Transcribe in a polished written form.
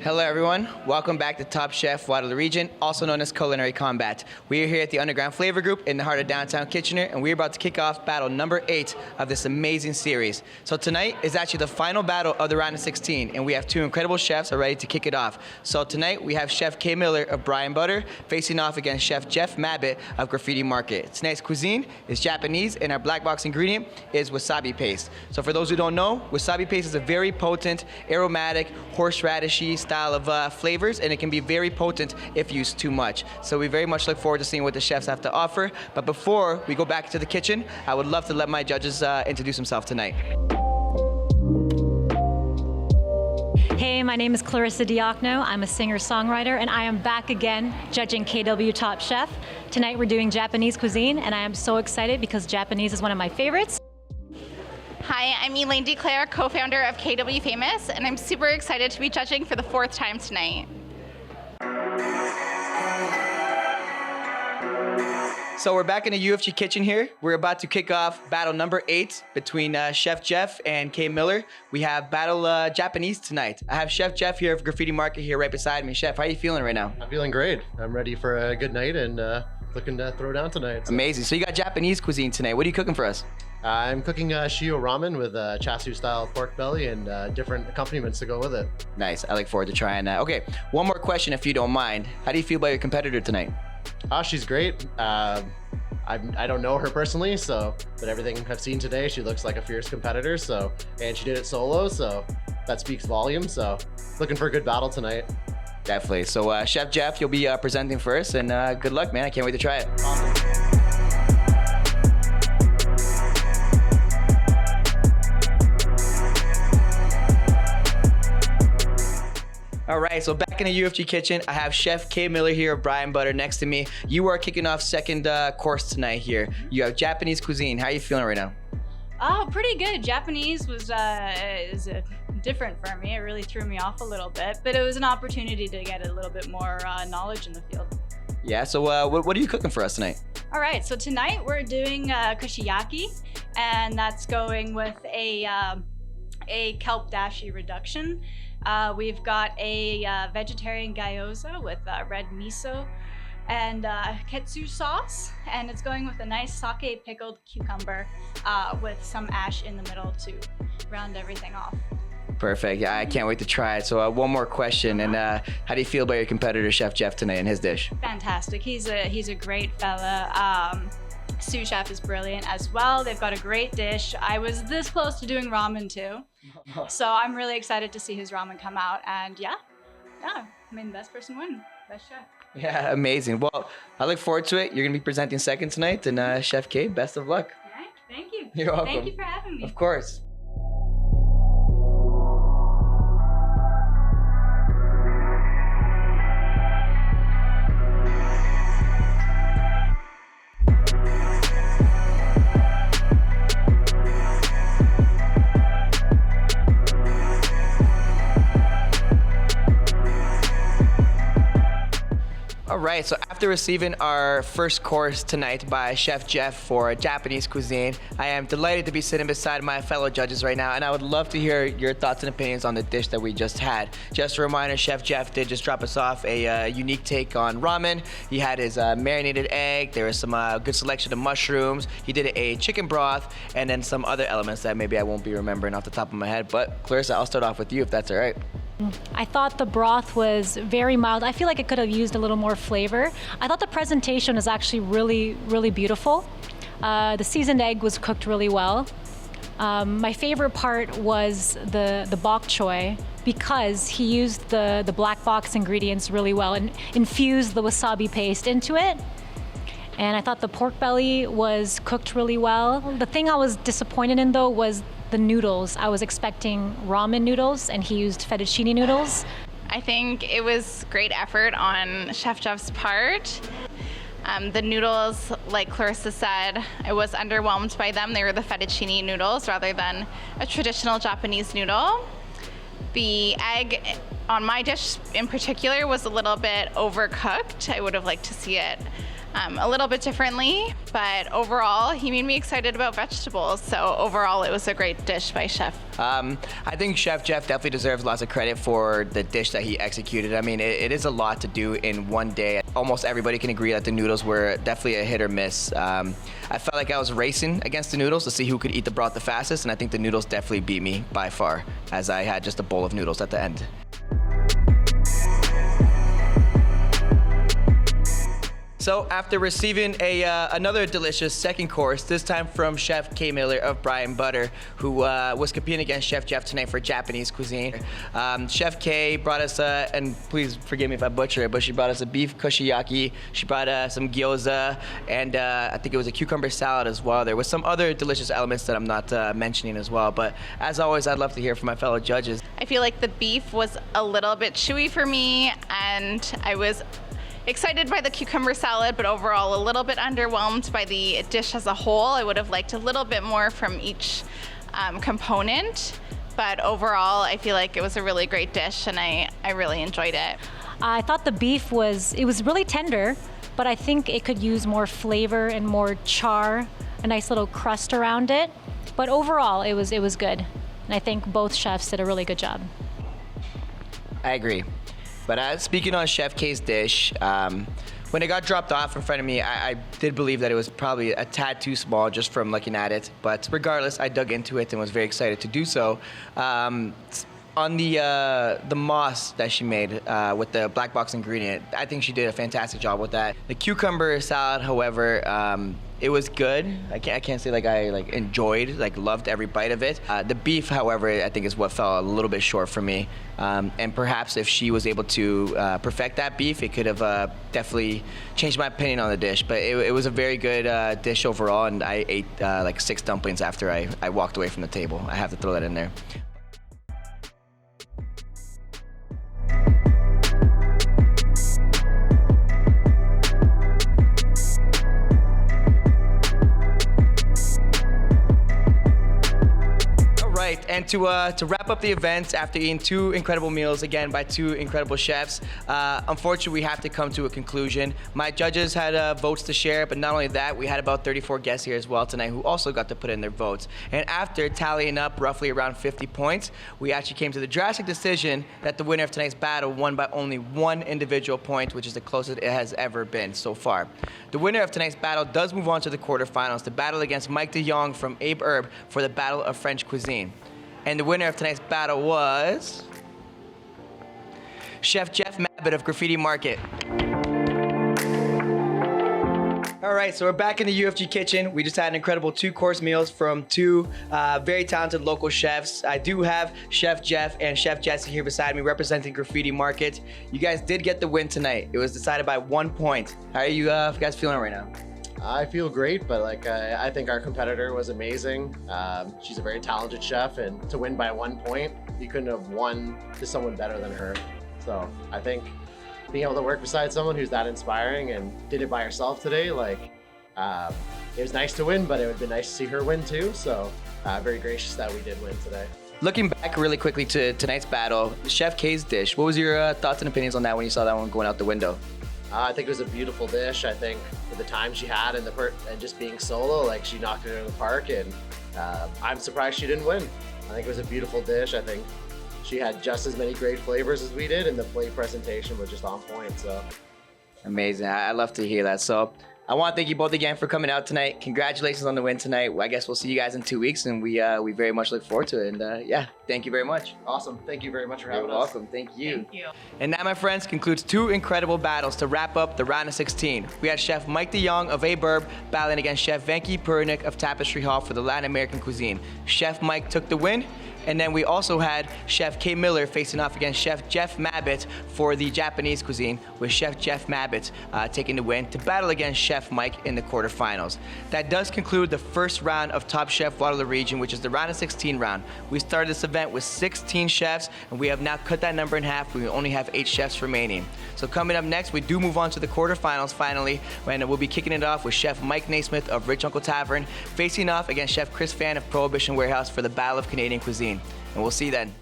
Hello everyone, welcome back to Topchef Waterloo region, also known as Culinary Combat. We are here at the Underground Flavor Group in the heart of downtown Kitchener, and we're about to kick off battle number 8 of this amazing series. So tonight is actually the final battle of the round of 16, and we have two incredible chefs are ready to kick it off. So tonight we have Chef Kay Miller of Braai and Butter facing off against Chef Jeff Mabbott of Graffiti Market. Tonight's cuisine is Japanese, and our black box ingredient is wasabi paste. So for those who don't know, wasabi paste is a very potent, aromatic, horseradishy style of flavors, and it can be very potent if used too much. So we very much look forward to seeing what the chefs have to offer. But before we go back to the kitchen, I would love to let my judges introduce themselves tonight. Hey, my name is Clarissa Diokno. I'm a singer-songwriter, and I am back again judging KW Top Chef. Tonight we're doing Japanese cuisine, and I am so excited because Japanese is one of my favorites. Hi, I'm Elaine Decleir, co-founder of KW Famous, and I'm super excited to be judging for the 4th time tonight. So we're back in the UFC kitchen here. We're about to kick off battle number 8 between Chef Jeff and Kay Miller. We have battle Japanese tonight. I have Chef Jeff here of Graffiti Market here right beside me. Chef, how are you feeling right now? I'm feeling great. I'm ready for a good night and looking to throw down tonight. So. Amazing. So you got Japanese cuisine tonight. What are you cooking for us? I'm cooking shio ramen with chasu-style pork belly and different accompaniments to go with it. Nice. I look forward to trying that. Okay, one more question if you don't mind. How do you feel about your competitor tonight? She's great. I don't know her personally, but everything I've seen today, she looks like a fierce competitor. And she did it solo, so that speaks volumes. So looking for a good battle tonight. Definitely. So Chef Jeff, you'll be presenting first, and good luck, man. I can't wait to try it. Awesome. All right, so back in the UFC kitchen, I have Chef Kay Miller here of Braai and Butter next to me. You are kicking off second course tonight here. You have Japanese cuisine. How are you feeling right now? Oh, pretty good. Japanese was is different for me. It really threw me off a little bit, but it was an opportunity to get a little bit more knowledge in the field. Yeah, so what are you cooking for us tonight? All right, so tonight we're doing kushiyaki, and that's going with a kelp dashi reduction. We've got a vegetarian gyoza with red miso and ketsu sauce, and it's going with a nice sake pickled cucumber with some ash in the middle to round everything off. Perfect. Yeah, I can't wait to try it. So one more question, and how do you feel about your competitor, Chef Jeff, tonight and his dish? Fantastic. He's a great fella. Sous chef is brilliant as well. They've got a great dish. I was this close to doing ramen too. So I'm really excited to see his ramen come out, and yeah, I mean, best person win, best chef. Yeah, amazing. Well, I look forward to it. You're gonna be presenting second tonight, and Chef Kay, best of luck. All right, thank you. You're welcome. Thank you for having me. Of course. All right, so after receiving our first course tonight by Chef Jeff for Japanese cuisine, I am delighted to be sitting beside my fellow judges right now, and I would love to hear your thoughts and opinions on the dish that we just had. Just a reminder, Chef Jeff did just drop us off a unique take on ramen. He had his marinated egg, there was some good selection of mushrooms, he did a chicken broth, and then some other elements that maybe I won't be remembering off the top of my head. But Clarissa, I'll start off with you if that's all right. I thought the broth was very mild. I feel like it could have used a little more flavor. I thought the presentation was actually really, really beautiful. The seasoned egg was cooked really well. My favorite part was the bok choy because he used the black box ingredients really well and infused the wasabi paste into it. And I thought the pork belly was cooked really well. The thing I was disappointed in though was the noodles. I was expecting ramen noodles and he used fettuccine noodles. I think it was great effort on Chef Jeff's part. The noodles, like Clarissa said, I was underwhelmed by them. They were the fettuccine noodles rather than a traditional Japanese noodle. The egg on my dish in particular was a little bit overcooked. I would have liked to see it a little bit differently, but overall, he made me excited about vegetables. So overall, it was a great dish by Chef. I think Chef Jeff definitely deserves lots of credit for the dish that he executed. I mean, it is a lot to do in one day. Almost everybody can agree that the noodles were definitely a hit or miss. I felt like I was racing against the noodles to see who could eat the broth the fastest, and I think the noodles definitely beat me by far, as I had just a bowl of noodles at the end. So after receiving another delicious second course, this time from Chef K. Miller of Braai and Butter, who was competing against Chef Jeff tonight for Japanese cuisine. Chef K brought us, and please forgive me if I butcher it, but she brought us a beef kushiyaki, she brought some gyoza, and I think it was a cucumber salad as well. There was some other delicious elements that I'm not mentioning as well, but as always, I'd love to hear from my fellow judges. I feel like the beef was a little bit chewy for me, and I was excited by the cucumber salad, but overall a little bit underwhelmed by the dish as a whole. I would have liked a little bit more from each component, but overall I feel like it was a really great dish, and I really enjoyed it. I thought the beef was really tender, but I think it could use more flavor and more char, a nice little crust around it. But overall, it was good, and I think both chefs did a really good job. I agree. But speaking on Chef K's dish, when it got dropped off in front of me, I did believe that it was probably a tad too small just from looking at it. But regardless, I dug into it and was very excited to do so. On the moss that she made with the black box ingredient, I think she did a fantastic job with that. The cucumber salad, however, it was good. I can't say I enjoyed, loved every bite of it. The beef, however, I think is what fell a little bit short for me. And perhaps if she was able to perfect that beef, it could have definitely changed my opinion on the dish. But it was a very good dish overall, and I ate 6 dumplings after I walked away from the table. I have to throw that in there. And to wrap up the event, after eating 2 incredible meals, again, by 2 incredible chefs, unfortunately, we have to come to a conclusion. My judges had votes to share, but not only that, we had about 34 guests here as well tonight who also got to put in their votes. And after tallying up roughly around 50 points, we actually came to the drastic decision that the winner of tonight's battle won by only 1 individual point, which is the closest it has ever been so far. The winner of tonight's battle does move on to the quarterfinals to battle against Mike de Jong from Abe Herb for the Battle of French Cuisine. And the winner of tonight's battle was Chef Jeff Mabbott of Graffiti Market. All right, so we're back in the UFG kitchen. We just had an incredible 2-course meals from 2 very talented local chefs. I do have Chef Jeff and Chef Jesse here beside me representing Graffiti Market. You guys did get the win tonight. It was decided by 1 point. How are you guys feeling right now? I feel great, but I think our competitor was amazing. She's a very talented chef, and to win by 1 point, you couldn't have won to someone better than her. So I think being able to work beside someone who's that inspiring and did it by herself today, it was nice to win, but it would have been nice to see her win too. So very gracious that we did win today. Looking back really quickly to tonight's battle, Chef K's dish, what was your thoughts and opinions on that when you saw that one going out the window? I think it was a beautiful dish. I think for the time she had and just being solo, she knocked it out of the park, and I'm surprised she didn't win. I think it was a beautiful dish. I think she had just as many great flavors as we did, and the plate presentation was just on point. So amazing. I love to hear that. So I want to thank you both again for coming out tonight. Congratulations on the win tonight. I guess we'll see you guys in 2 weeks, and we very much look forward to it. And yeah, thank you very much. Awesome. Thank you very much for having us. You're welcome. Thank you. Thank you. And that, my friends, concludes 2 incredible battles to wrap up the round of 16. We had Chef Mike de Jong of Abe Herb battling against Chef Venky Purnik of Tapestry Hall for the Latin American cuisine. Chef Mike took the win. And then we also had Chef K. Miller facing off against Chef Jeff Mabbott for the Japanese cuisine, with Chef Jeff Mabbott taking the win to battle against Chef Mike in the quarterfinals. That does conclude the first round of Top Chef Waterloo region, which is the round of 16 round. We started this event with 16 chefs, and we have now cut that number in half. We only have 8 chefs remaining. So coming up next, we do move on to the quarterfinals finally, and we'll be kicking it off with Chef Mike Naismith of Rich Uncle Tavern facing off against Chef Chris Fan of Prohibition Warehouse for the Battle of Canadian Cuisine. And we'll see you then.